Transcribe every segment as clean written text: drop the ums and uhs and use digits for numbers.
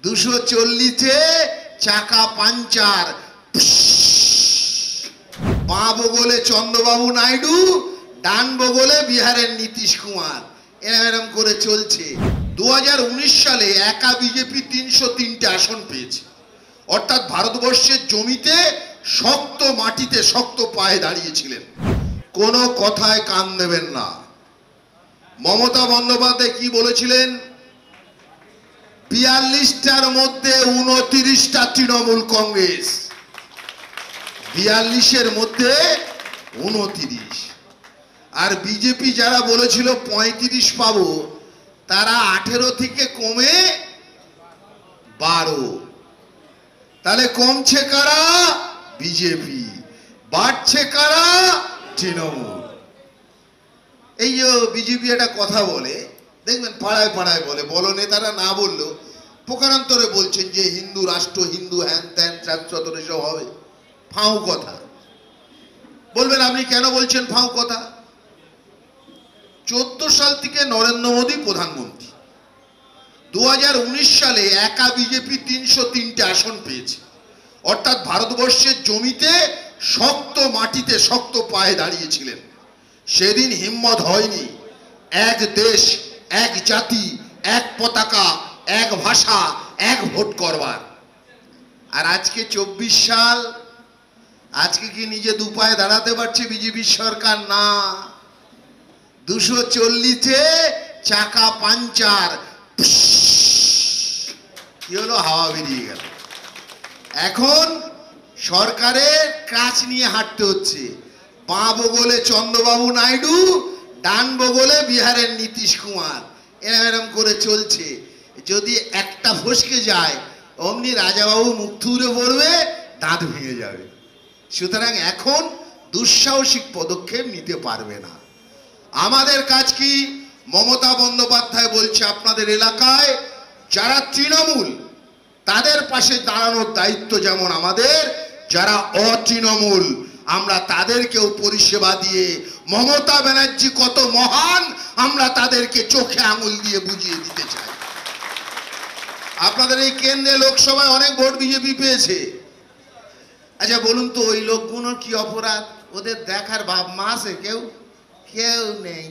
240-এ চাকা পাঞ্চার, বাঁ বগলে চন্দ্রবাবু নাইডু, ডান বগলে বিহারের নীতিশ কুমার, এরম করে চলছে। 2019 সালে একা বিজেপি 303টে আসন পেয়েছে, অর্থাৎ ভারতবর্ষের জমিতে শক্ত মাটিতে শক্ত পায়ে দাঁড়িয়েছিলেন। কোনো কথায় কান দেবেন না। মমতা বন্দ্যোপাধ্যায় কি বলেছিলেন? 42টার মধ্যে 29টা তৃণমূল কংগ্রেস, 42-এর মধ্যে 29। আর বিজেপি যারা বলেছিল 35 পাবো, তারা 18 থেকে কমে 12। তাহলে কমছে কারা? বিজেপি। বাড়ছে কারা? তৃণমূল। এই যে বিজেপি একটা কথা বলে, দেখবেন পাড়ায় পাড়ায় বলে, বলো নেতারা না বললেও প্রকারান্তরে বলছেন যে হিন্দু রাষ্ট্র, হিন্দু হ্যান ত্যান চাঁদচতর এসব হবে। ফাও কথা বলবেন। আপনি কেন বলছেন ফাও কথা? 14 সাল থেকে নরেন্দ্র মোদী প্রধানমন্ত্রী। 2019 সালে একা বিজেপি 303টে আসন পেয়েছে, অর্থাৎ ভারতবর্ষের জমিতে শক্ত মাটিতে শক্ত পায়ে দাঁড়িয়েছিলেন। সেদিন হিম্মত হয়নি এক দেশ, এক জাতি, এক পতাকা, এক ভাষা, এক ভোট করবার। আর আজকে 24 সাল, আজকে কি নিজে দু পায়ে দাঁড়াতে পারছে বিজেপি সরকার? না। 240-এ চাকা পাঞ্চার, কি হলো? হাওয়া বেরিয়ে গেল। এখন সরকারের কাজ নিয়ে হাঁটতে হচ্ছে। বাঁ বগলে চন্দ্রবাবু নাইডু, ডান বগলে বিহারের নীতিশ কুমার, এরম করে চলছে। যদি একটা ফসকে যায়, অমনি রাজাবাবু মুখ থুবড়ে পড়বে, দাঁত ভেঙে যাবে। সুতরাং এখন দুঃসাহসিক পদক্ষেপ নিতে পারবে না। আমাদের কাজ কি? মমতা বন্দ্যোপাধ্যায় বলছে আপনাদের এলাকায় যারা তৃণমূল, তাদের পাশে দাঁড়ানোর দায়িত্ব যেমন আমাদের, যারা অতৃণমূল আমরা তাদেরকেও পরিষেবা দিয়ে মমতা ব্যানার্জি কত মহান আমরা তাদেরকে চোখে আঙুল দিয়ে বুঝিয়ে দিতে চাই। আপনাদের এই কেন্দ্রে লোকসভায় অনেক ভোট বিজেপি পেয়েছে। আচ্ছা বলুন তো, ওই লোকগুলোর কি অপরাধ? ওদের দেখার ভাব মা আছে? কেউ কেউ নেই।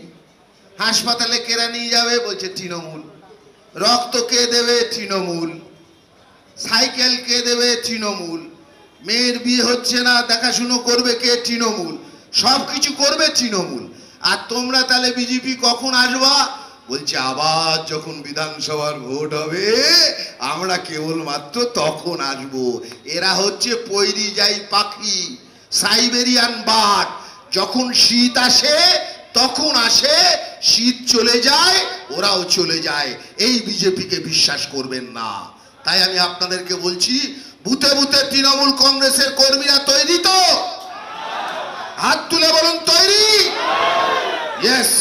হাসপাতালে কেরা নিয়ে যাবে? বলছে তৃণমূল। রক্ত কে দেবে? তৃণমূল। সাইকেল কে দেবে? তৃণমূল। মেয়ের বিয়ে হচ্ছে না, দেখাশুনো করবে কে? তৃণমূল। সব কিছু করবে তৃণমূল। আর তোমরা তাহলে বিজেপি কখন আসবা? বলছে আবার যখন বিধানসভার ভোট হবে আমরা কেবলমাত্র তখন আসব। এরা হচ্ছে পৈরিজাই পাখি, সাইবেরিয়ান বার্ড। যখন শীত আসে তখন আসে, শীত চলে যায় ওরাও চলে যায়। এই বিজেপিকে বিশ্বাস করবেন না। তাই আমি আপনাদেরকে বলছি, বুথে বুথে তৃণমূল কংগ্রেসের কর্মীরা তৈরি তো? হাত তুলে বলুন তৈরি? ইয়েস।